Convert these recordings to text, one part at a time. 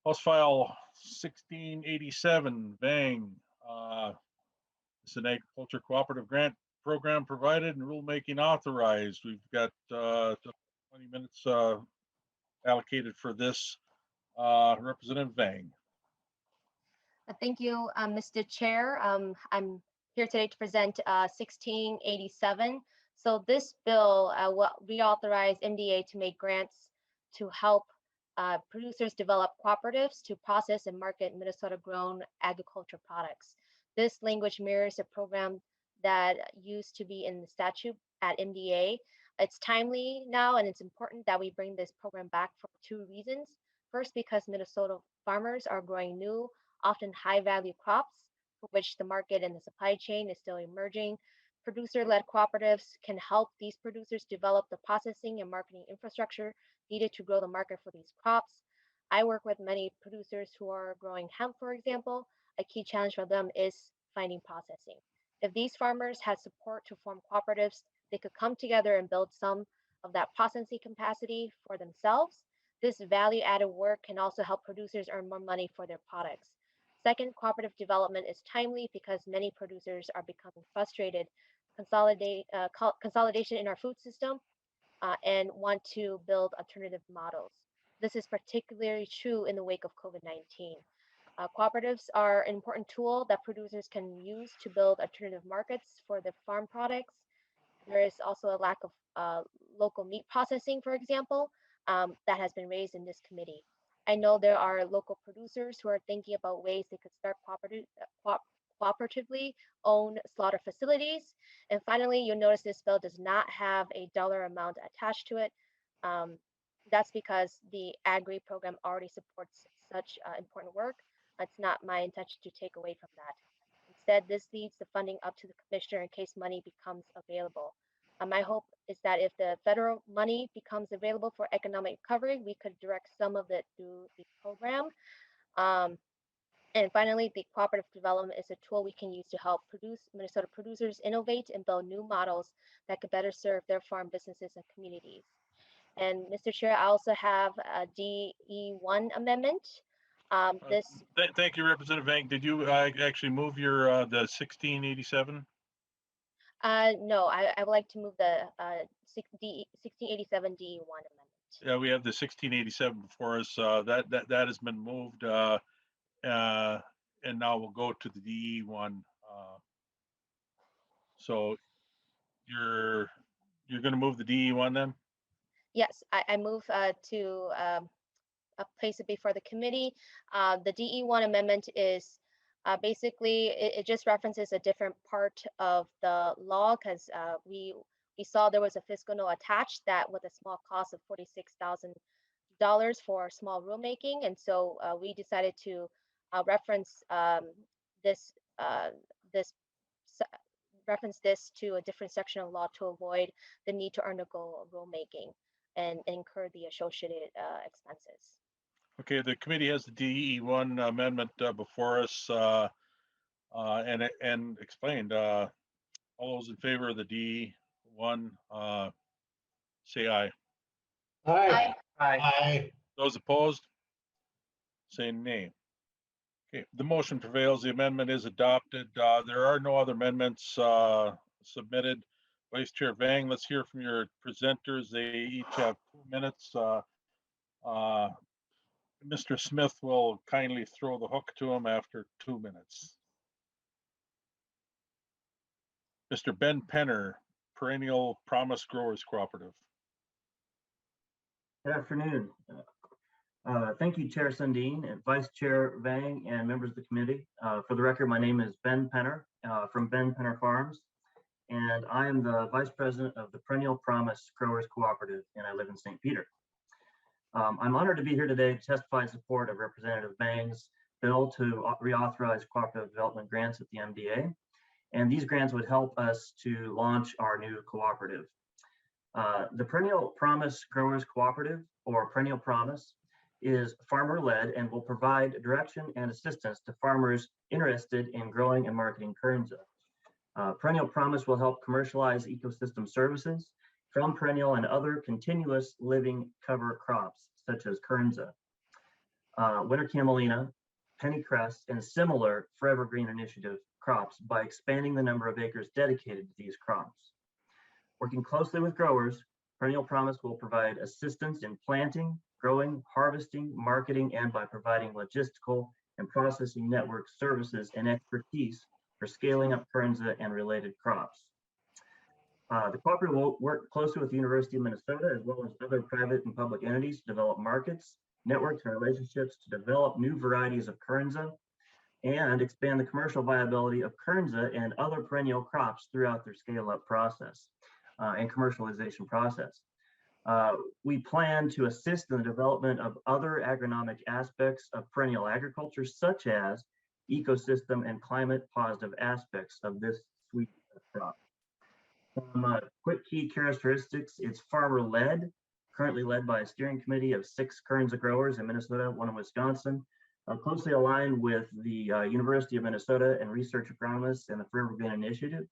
House File 1687, Vang. It's an agriculture cooperative grant program provided and rulemaking authorized. We've got 20 minutes allocated for this. Representative Vang. Thank you, Mr. Chair. I'm here today to present 1687. So this bill will reauthorize MDA to make grants to help producers develop cooperatives to process and market Minnesota-grown agriculture products. This language mirrors a program that used to be in the statute at MDA. It's timely now, and it's important that we bring this program back for two reasons. First, because Minnesota farmers are growing new, often high-value crops for which the market and the supply chain is still emerging. Producer-led cooperatives can help these producers develop the processing and marketing infrastructure needed to grow the market for these crops. I work with many producers who are growing hemp, for example. A key challenge for them is finding processing. If these farmers had support to form cooperatives, they could come together and build some of that processing capacity for themselves. This value-added work can also help producers earn more money for their products. Second, cooperative development is timely because many producers are becoming frustrated consolidation in our food system and want to build alternative models. This is particularly true in the wake of COVID-19. Cooperatives are an important tool that producers can use to build alternative markets for their farm products. There is also a lack of local meat processing, for example, that has been raised in this committee. I know there are local producers who are thinking about ways they could start cooperatively owned slaughter facilities. And finally, you'll notice this bill does not have a dollar amount attached to it. That's because the Agri program already supports such important work. It's not my intention to take away from that. Instead, this leads the funding up to the commissioner in case money becomes available. My hope is that if the federal money becomes available for economic recovery, we could direct some of it through the program. And finally, the cooperative development is a tool we can use to help Minnesota producers innovate and build new models that could better serve their farm businesses and communities. And Mr. Chair, I also have a DE1 amendment. Thank you, Representative Vang. Did you actually move your the 1687? No, I would like to move the 1687 DE1 amendment. Yeah, we have the 1687 before us. That has been moved, and now we'll go to the DE1. So you're going to move the DE1 then? Yes, I move to place it before the committee. The DE1 amendment is basically, it just references a different part of the law because we saw there was a fiscal note attached that with a small cost of $46,000 for small rulemaking. And so we decided to reference this to a different section of law to avoid the need to undergo rulemaking and incur the associated expenses. Okay, the committee has the DE1 amendment before us and explained. All those in favor of the DE1, say aye. Aye. Aye. Those opposed, say nay. Okay, the motion prevails. The amendment is adopted. There are no other amendments submitted. Vice Chair Vang, let's hear from your presenters. They each have 2 minutes. Mr. Smith will kindly throw the hook to him after 2 minutes. Mr. Ben Penner, Perennial Promise Growers Cooperative. Good afternoon. Thank you, Chair Sundin and Vice Chair Vang and members of the committee. For the record, my name is Ben Penner from Ben Penner Farms, and I am the Vice President of the Perennial Promise Growers Cooperative, and I live in St. Peter. I'm honored to be here today to testify in support of Representative Vang's bill to reauthorize cooperative development grants at the MDA. And these grants would help us to launch our new cooperative. The Perennial Promise Growers Cooperative, or Perennial Promise, is farmer-led and will provide direction and assistance to farmers interested in growing and marketing Kernza. Perennial Promise will help commercialize ecosystem services from perennial and other continuous living cover crops, such as Kernza. winter camelina, pennycress, and similar forever green initiative crops by expanding the number of acres dedicated to these crops. Working closely with growers, Perennial Promise will provide assistance in planting, growing, harvesting, marketing, and by providing logistical and processing network services and expertise for scaling up Kernza and related crops. The cooperative will work closely with the University of Minnesota as well as other private and public entities to develop markets, networks, and relationships to develop new varieties of Kernza and expand the commercial viability of Kernza and other perennial crops throughout their scale-up process and commercialization process. We plan to assist in the development of other agronomic aspects of perennial agriculture, such as ecosystem and climate positive aspects of this suite of crops. Some quick key characteristics: it's farmer-led, currently led by a steering committee of 6 Kernza growers in Minnesota, 1 in Wisconsin, closely aligned with the University of Minnesota and research agronomists and the Forever Green Initiative.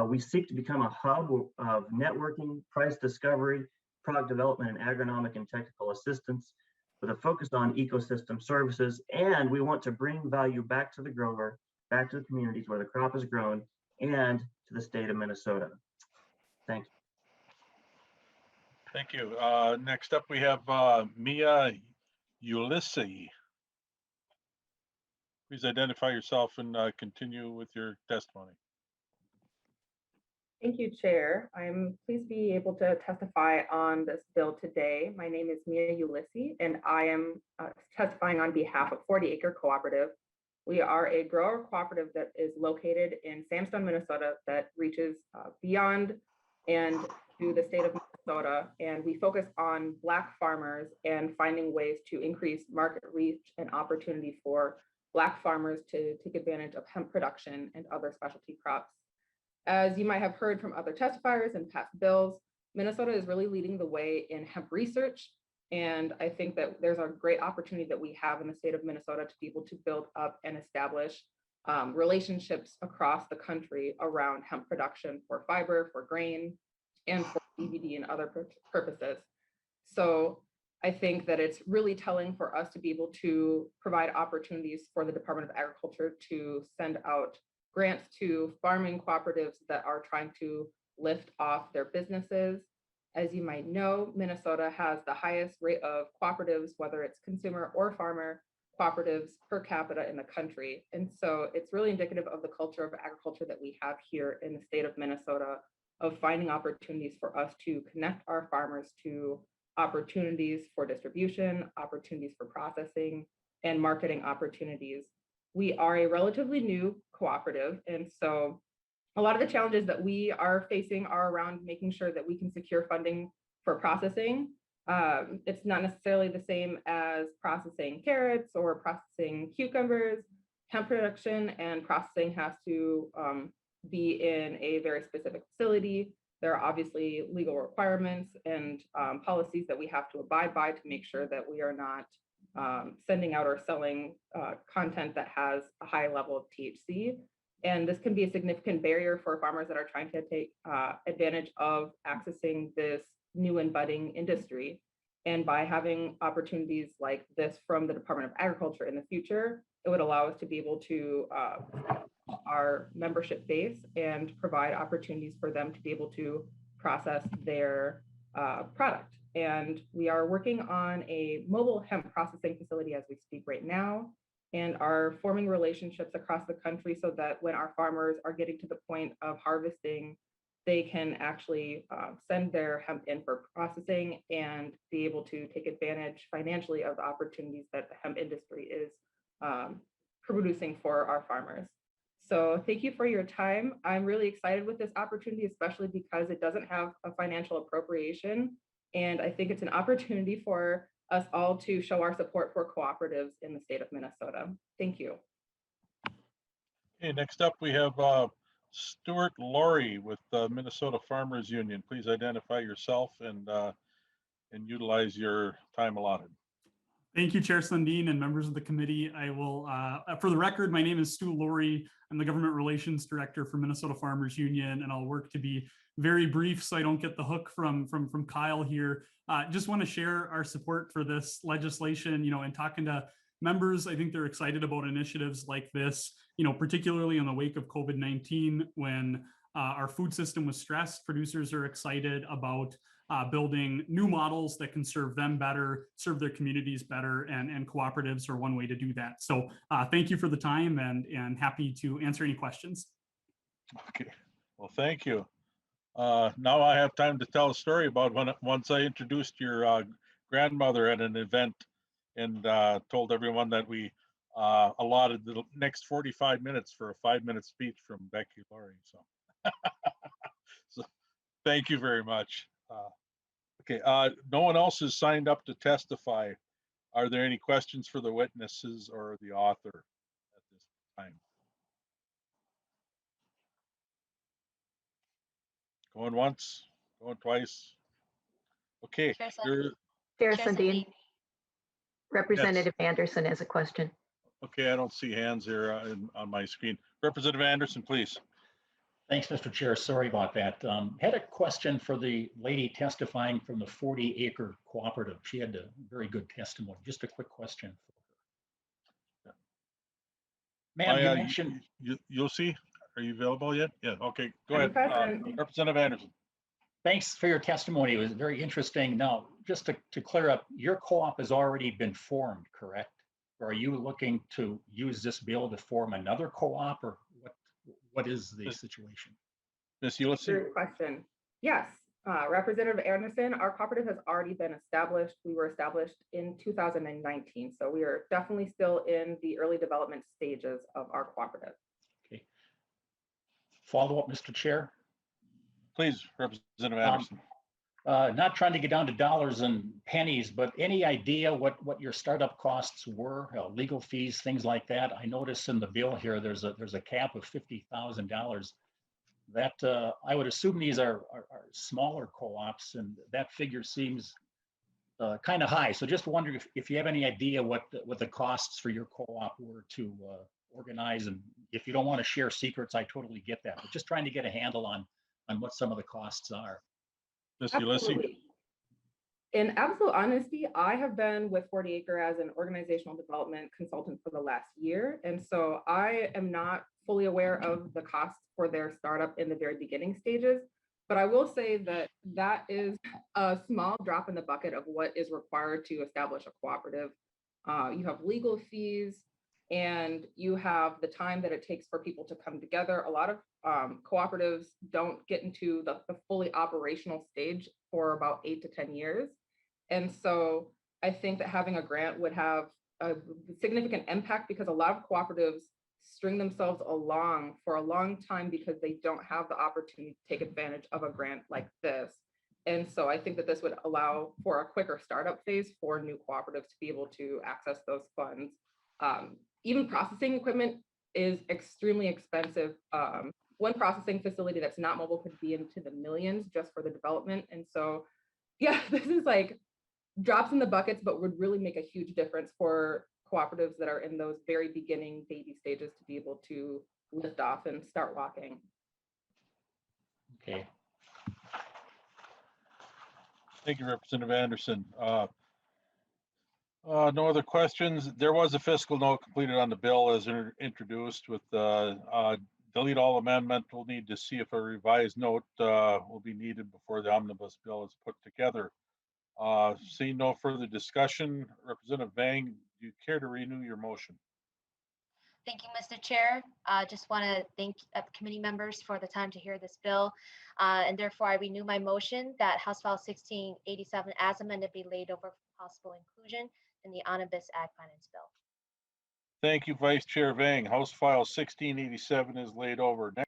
We seek to become a hub of networking, price discovery, product development, and agronomic and technical assistance with a focus on ecosystem services. And we want to bring value back to the grower, back to the communities where the crop is grown, and to the state of Minnesota. Thank you. Thank you. Next up, we have Mia Ulysses. Please identify yourself and continue with your testimony. Thank you, Chair. I'm pleased to be able to testify on this bill today. My name is Mia Ulysses, and I am testifying on behalf of 40 Acre Cooperative. We are a grower cooperative that is located in Sandstone, Minnesota, that reaches beyond and to the state of Minnesota. And we focus on Black farmers and finding ways to increase market reach and opportunity for Black farmers to take advantage of hemp production and other specialty crops. As you might have heard from other testifiers and past bills, Minnesota is really leading the way in hemp research. And I think that there's a great opportunity that we have in the state of Minnesota to be able to build up and establish relationships across the country around hemp production for fiber, for grain, and for CBD and other purposes. So I think that it's really telling for us to be able to provide opportunities for the Department of Agriculture to send out grants to farming cooperatives that are trying to lift off their businesses. As you might know, Minnesota has the highest rate of cooperatives, whether it's consumer or farmer cooperatives per capita in the country. And so it's really indicative of the culture of agriculture that we have here in the state of Minnesota, of finding opportunities for us to connect our farmers to opportunities for distribution, opportunities for processing, and marketing opportunities. We are a relatively new cooperative, and so a lot of the challenges that we are facing are around making sure that we can secure funding for processing. It's not necessarily the same as processing carrots or processing cucumbers. Hemp production and processing has to be in a very specific facility. There are obviously legal requirements and policies that we have to abide by to make sure that we are not sending out or selling content that has a high level of THC. And this can be a significant barrier for farmers that are trying to take advantage of accessing this new and budding industry. And by having opportunities like this from the Department of Agriculture in the future, it would allow us to be able to our membership base and provide opportunities for them to be able to process their product. And we are working on a mobile hemp processing facility as we speak right now, and are forming relationships across the country so that when our farmers are getting to the point of harvesting, they can actually send their hemp in for processing and be able to take advantage financially of the opportunities that the hemp industry is producing for our farmers. So thank you for your time. I'm really excited with this opportunity, especially because it doesn't have a financial appropriation. And I think it's an opportunity for us all to show our support for cooperatives in the state of Minnesota. Thank you. Okay, next up we have Stuart Laurie with the Minnesota Farmers Union. Please identify yourself and utilize your time allotted. Thank you, Chair Sundin and members of the committee. I will, for the record, my name is Stu Laurie. I'm the Government Relations Director for Minnesota Farmers Union, and I'll work to be very brief so I don't get the hook from Kyle here. Just want to share our support for this legislation, and talking to members, I think they're excited about initiatives like this, particularly in the wake of COVID-19 when our food system was stressed. Producers are excited about building new models that can serve them better, serve their communities better, and cooperatives are one way to do that. So thank you for the time and happy to answer any questions. Okay, well, thank you. Now I have time to tell a story about once I introduced your grandmother at an event and told everyone that we allotted the next 45 minutes for a 5-minute speech from Becky Laurie. So thank you very much. Okay, no one else has signed up to testify. Are there any questions for the witnesses or the author at this time? Going once, going twice. Okay, Chair you're, Chair Chair Sundin, Representative Anderson has a question. okay, I don't see hands here on my screen. Representative Anderson, please. Thanks, Mr. Chair. Sorry about that. Had a question for the lady testifying from the 40-acre cooperative. She had a very good testimony. Just a quick question for her. Ma'am, you mentioned. You'll see. Are you available yet? Yeah, okay, go ahead. Present. Representative Anderson. Thanks for your testimony. It was very interesting. Now, just to clear up, your co-op has already been formed, correct? Or are you looking to use this bill to form another co-op, or what is the situation? Ms. Ulysses? Great question. Yes, Representative Anderson, our cooperative has already been established. We were established in 2019, so we are definitely still in the early development stages of our cooperative. Okay. Follow up, Mr. Chair. Please, Representative Anderson. Not trying to get down to dollars and pennies, but any idea what your startup costs were, legal fees, things like that? I notice in the bill here, there's a cap of $50,000. That I would assume these are smaller co-ops, and that figure seems kind of high. So just wondering if you have any idea what the costs for your co-op were to organize, and if you don't want to share secrets, I totally get that. But just trying to get a handle on what some of the costs are. Ms. Ulysses? Absolutely. In absolute honesty, I have been with 40 Acre as an organizational development consultant for the last year. And so I am not fully aware of the costs for their startup in the very beginning stages. But I will say that that is a small drop in the bucket of what is required to establish a cooperative. You have legal fees, and you have the time that it takes for people to come together. A lot of cooperatives don't get into the fully operational stage for about 8 to 10 years. And so I think that having a grant would have a significant impact, because a lot of cooperatives string themselves along for a long time because they don't have the opportunity to take advantage of a grant like this. And so I think that this would allow for a quicker startup phase for new cooperatives to be able to access those funds. Even processing equipment is extremely expensive. One processing facility that's not mobile could be into the millions just for the development. And so, yeah, this is like drops in the buckets, but would really make a huge difference for cooperatives that are in those very beginning baby stages to be able to lift off and start walking. Okay. Thank you, Representative Anderson. No other questions. There was a fiscal note completed on the bill as introduced with delete all amendment. We'll need to see if a revised note will be needed before the omnibus bill is put together. Seeing no further discussion, Representative Vang, do you care to renew your motion? Thank you, Mr. Chair. Just want to thank committee members for the time to hear this bill. And therefore, I renew my motion that House File 1687 as amended be laid over for possible inclusion in the Omnibus Ag Finance Bill. Thank you, Vice Chair Vang. House File 1687 is laid over. Next